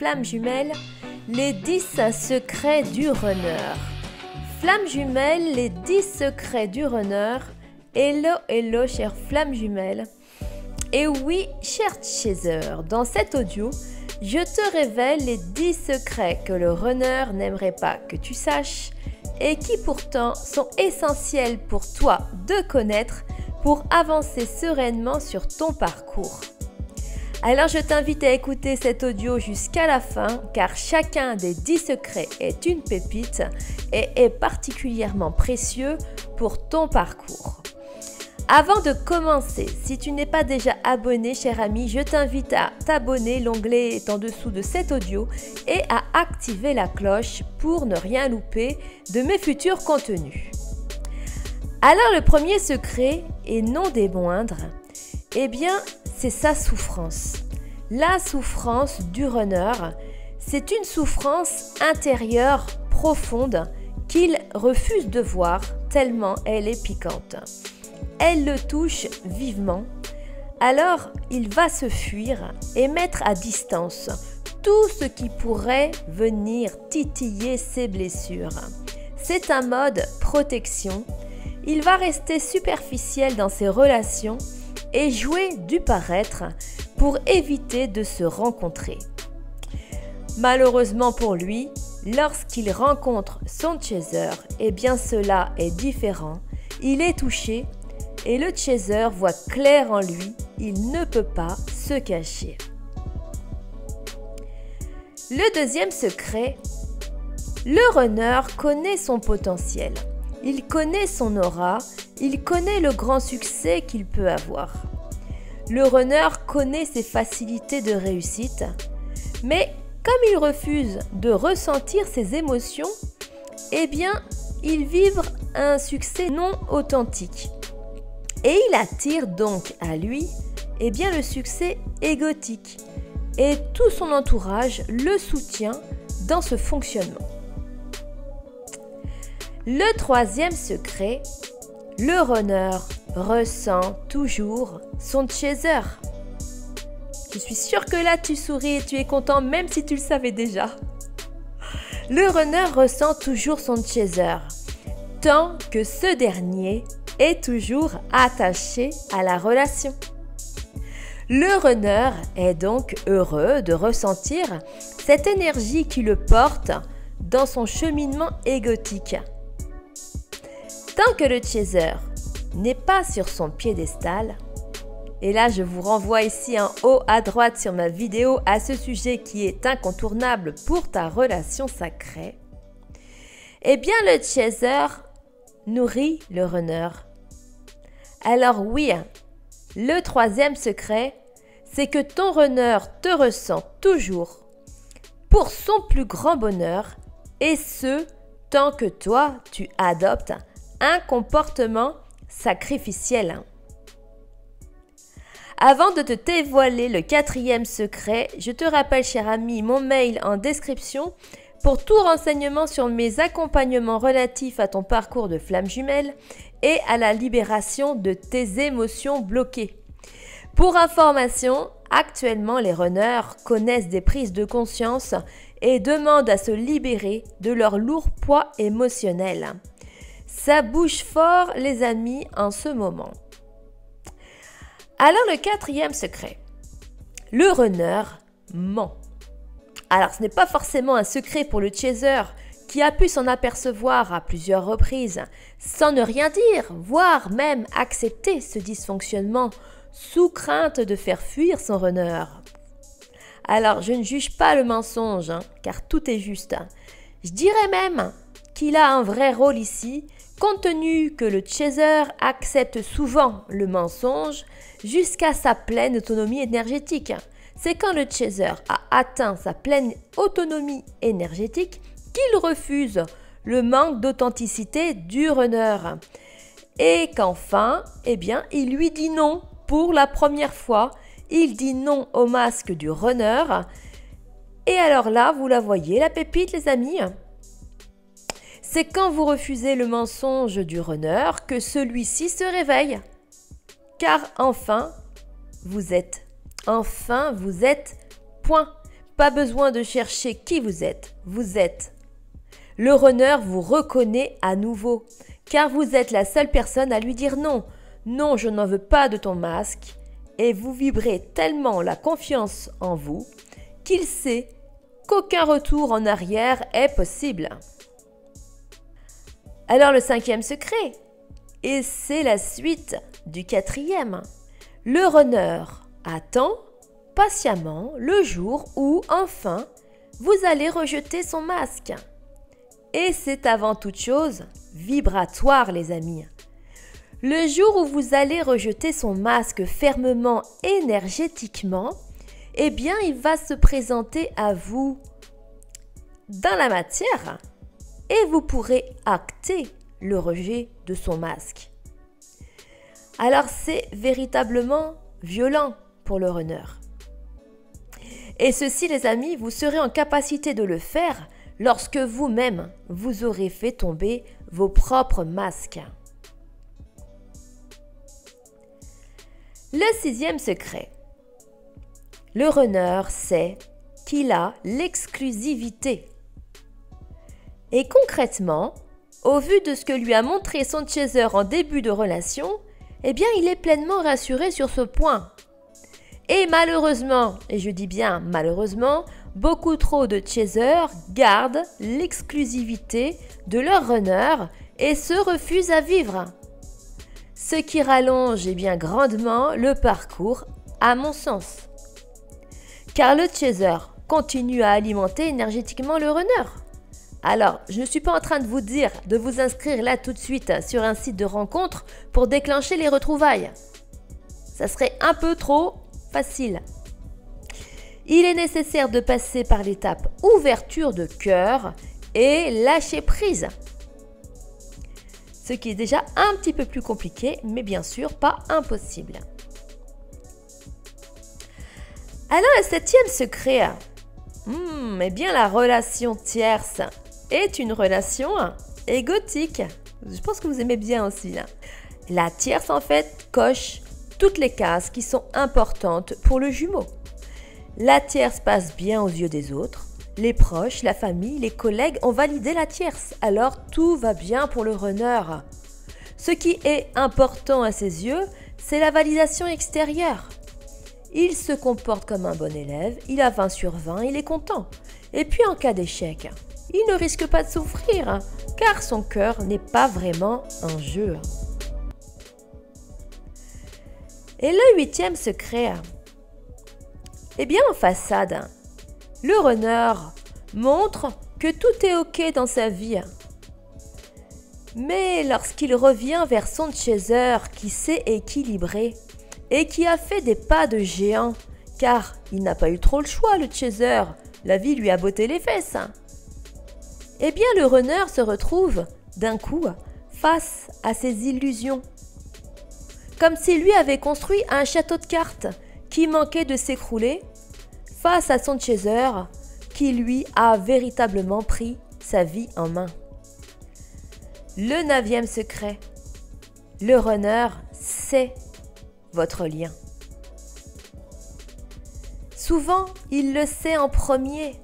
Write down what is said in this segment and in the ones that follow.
Flamme Jumelle, les 10 secrets du runner. Flamme Jumelle, les 10 secrets du runner. Hello, hello, chère Flamme Jumelle. Et oui, cher chaser, dans cet audio, je te révèle les 10 secrets que le runner n'aimerait pas que tu saches et qui pourtant sont essentiels pour toi de connaître pour avancer sereinement sur ton parcours. Alors je t'invite à écouter cet audio jusqu'à la fin car chacun des 10 secrets est une pépite et est particulièrement précieux pour ton parcours. Avant de commencer, si tu n'es pas déjà abonné, cher ami, je t'invite à t'abonner, l'onglet est en dessous de cet audio, et à activer la cloche pour ne rien louper de mes futurs contenus. Alors le premier secret, et non des moindres, eh bien c'est sa souffrance. La souffrance du runner, c'est une souffrance intérieure profonde qu'il refuse de voir tellement elle est piquante. Elle le touche vivement, alors il va se fuir et mettre à distance tout ce qui pourrait venir titiller ses blessures. C'est un mode protection. Il va rester superficiel dans ses relations et jouer du paraître pour éviter de se rencontrer. Malheureusement pour lui, lorsqu'il rencontre son chaser, eh bien cela est différent. Il est touché et le chaser voit clair en lui, il ne peut pas se cacher. Le deuxième secret, le runner connaît son potentiel. Il connaît son aura, il connaît le grand succès qu'il peut avoir. Le runner connaît ses facilités de réussite, mais comme il refuse de ressentir ses émotions, eh bien, il vit un succès non authentique. Et il attire donc à lui le succès égotique. Et tout son entourage le soutient dans ce fonctionnement. Le troisième secret, le runner ressent toujours son chaser. Je suis sûre que là tu souris et tu es content même si tu le savais déjà. Le runner ressent toujours son chaser, tant que ce dernier est toujours attaché à la relation. Le runner est donc heureux de ressentir cette énergie qui le porte dans son cheminement égotique. Tant que le chaser n'est pas sur son piédestal, et là je vous renvoie ici en haut à droite sur ma vidéo à ce sujet qui est incontournable pour ta relation sacrée, eh bien le chaser nourrit le runner. Alors oui, le troisième secret, c'est que ton runner te ressent toujours pour son plus grand bonheur et ce, tant que toi, tu adoptes un comportement sacrificiel. Avant de te dévoiler le quatrième secret, je te rappelle, cher ami, mon mail en description pour tout renseignement sur mes accompagnements relatifs à ton parcours de flamme jumelle et à la libération de tes émotions bloquées. Pour information, actuellement les runners connaissent des prises de conscience et demandent à se libérer de leur lourd poids émotionnel. Ça bouge fort les amis en ce moment. Alors le quatrième secret, le runner ment. Alors ce n'est pas forcément un secret pour le chaser qui a pu s'en apercevoir à plusieurs reprises sans ne rien dire, voire même accepter ce dysfonctionnement sous crainte de faire fuir son runner. Alors je ne juge pas le mensonge car tout est juste. Je dirais même qu'il a un vrai rôle ici compte tenu que le chaser accepte souvent le mensonge jusqu'à sa pleine autonomie énergétique. C'est quand le chaser a atteint sa pleine autonomie énergétique qu'il refuse le manque d'authenticité du runner. Et qu'enfin, il lui dit non pour la première fois. Il dit non au masque du runner. Et alors là, vous la voyez, la pépite, les amis. C'est quand vous refusez le mensonge du runner que celui-ci se réveille. Car enfin, vous êtes. Enfin, vous êtes. Point. pas besoin de chercher qui vous êtes. Vous êtes. Le runner vous reconnaît à nouveau, car vous êtes la seule personne à lui dire non. Non, je n'en veux pas de ton masque. Et vous vibrez tellement la confiance en vous qu'il sait qu'aucun retour en arrière est possible. Alors le 5e secret, et c'est la suite du 4e. Le runner attend patiemment le jour où, enfin, vous allez rejeter son masque. Et c'est avant toute chose vibratoire, les amis. Le jour où vous allez rejeter son masque fermement, énergétiquement, eh bien, il va se présenter à vous dans la matière et vous pourrez acter le rejet de son masque. Alors, c'est véritablement violent pour le runner. Et ceci, les amis, vous serez en capacité de le faire lorsque vous-même, vous aurez fait tomber vos propres masques. Le 6e secret. Le runner sait qu'il a l'exclusivité. Et concrètement, au vu de ce que lui a montré son chaser en début de relation, eh bien, il est pleinement rassuré sur ce point. Et malheureusement, et je dis bien malheureusement, beaucoup trop de chasers gardent l'exclusivité de leur runner et se refusent à vivre. Ce qui rallonge grandement le parcours, à mon sens. Car le chaser continue à alimenter énergétiquement le runner. Alors, je ne suis pas en train de vous dire de vous inscrire là tout de suite sur un site de rencontre pour déclencher les retrouvailles. Ça serait un peu trop facile. Il est nécessaire de passer par l'étape ouverture de cœur et lâcher prise. Ce qui est déjà un petit peu plus compliqué, mais bien sûr pas impossible. Alors, le 7e secret, eh bien la relation tierce est une relation égotique. Je pense que vous aimez bien aussi là. La tierce en fait coche toutes les cases qui sont importantes pour le jumeau. La tierce passe bien aux yeux des autres. Les proches, la famille, les collègues ont validé la tierce. Alors tout va bien pour le runner. Ce qui est important à ses yeux, c'est la validation extérieure. Il se comporte comme un bon élève, il a 20 sur 20, il est content. Et puis en cas d'échec, il ne risque pas de souffrir, car son cœur n'est pas vraiment en jeu. Et le 8e secret, eh bien en façade, le runner montre que tout est ok dans sa vie. Mais lorsqu'il revient vers son chaser qui s'est équilibré et qui a fait des pas de géant, car il n'a pas eu trop le choix, le chaser, la vie lui a botté les fesses. Eh bien le runner se retrouve d'un coup face à ses illusions. Comme s'il lui avait construit un château de cartes qui manquait de s'écrouler face à son chaser qui lui a véritablement pris sa vie en main. Le 9e secret, le runner sait votre lien. Souvent, il le sait en premier.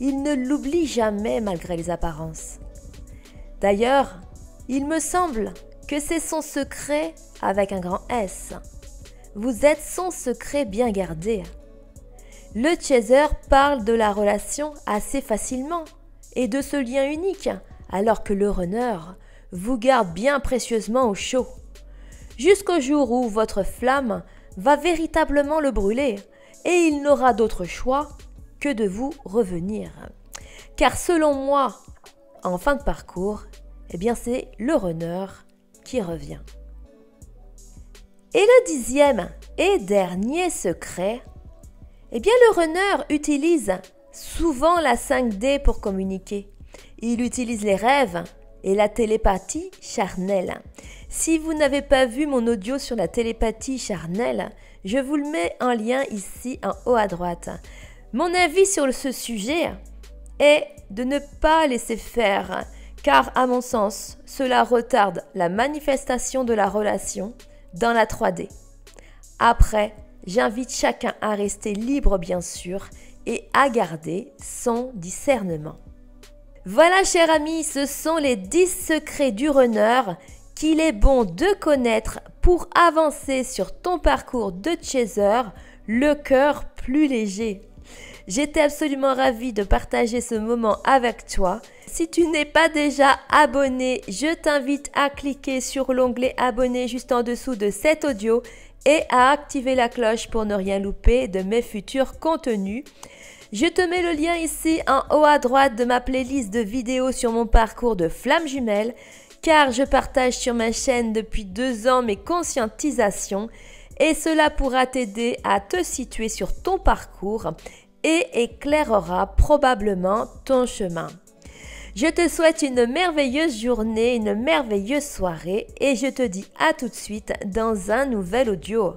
Il ne l'oublie jamais malgré les apparences. D'ailleurs, il me semble que c'est son secret avec un grand S. Vous êtes son secret bien gardé. Le chaser parle de la relation assez facilement et de ce lien unique, alors que le runner vous garde bien précieusement au chaud, jusqu'au jour où votre flamme va véritablement le brûler et il n'aura d'autre choix que de vous revenir. Car selon moi, en fin de parcours, eh bien c'est le runner qui revient. Et le 10e et dernier secret, eh bien le runner utilise souvent la 5D pour communiquer. Il utilise les rêves et la télépathie charnelle. Si vous n'avez pas vu mon audio sur la télépathie charnelle, je vous le mets en lien ici en haut à droite. Mon avis sur ce sujet est de ne pas laisser faire, car à mon sens, cela retarde la manifestation de la relation dans la 3D. Après, J'invite chacun à rester libre bien sûr et à garder son discernement. Voilà chers amis, ce sont les 10 secrets du runner qu'il est bon de connaître pour avancer sur ton parcours de chaser, le cœur plus léger. J'étais absolument ravie de partager ce moment avec toi. Si tu n'es pas déjà abonné, je t'invite à cliquer sur l'onglet abonné juste en dessous de cet audio et à activer la cloche pour ne rien louper de mes futurs contenus. Je te mets le lien ici en haut à droite de ma playlist de vidéos sur mon parcours de flamme jumelle, car je partage sur ma chaîne depuis 2 ans mes conscientisations et cela pourra t'aider à te situer sur ton parcours et éclairera probablement ton chemin. Je te souhaite une merveilleuse journée, une merveilleuse soirée et je te dis à tout de suite dans un nouvel audio.